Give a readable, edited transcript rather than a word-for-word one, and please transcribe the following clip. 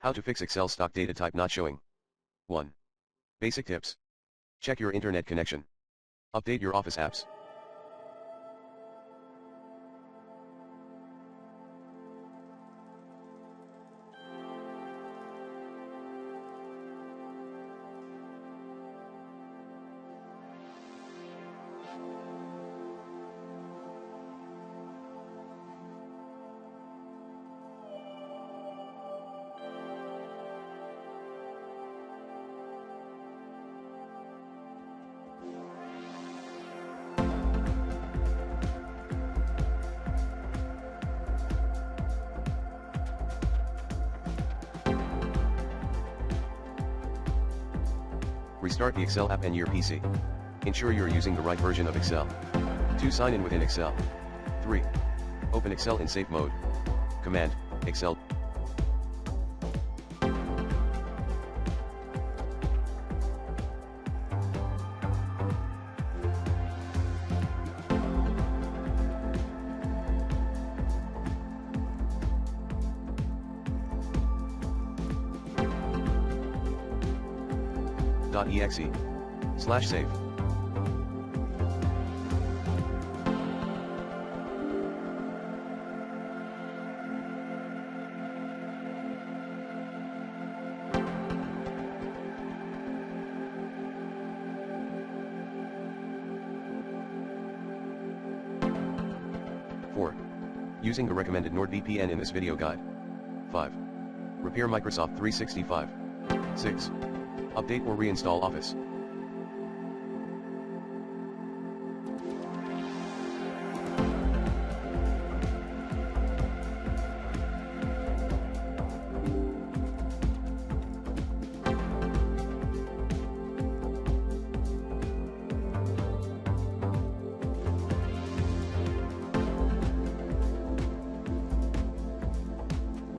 How to fix Excel stock data type not showing. 1. Basic tips. Check your internet connection. Update your Office apps. Restart the Excel app and your PC. Ensure you're using the right version of Excel. 2. Sign in within Excel. 3. Open Excel in safe mode. Command, Excel. .exe/save. Using the recommended NordVPN in this video guide. 5. Repair Microsoft 365. 6. Update or reinstall Office.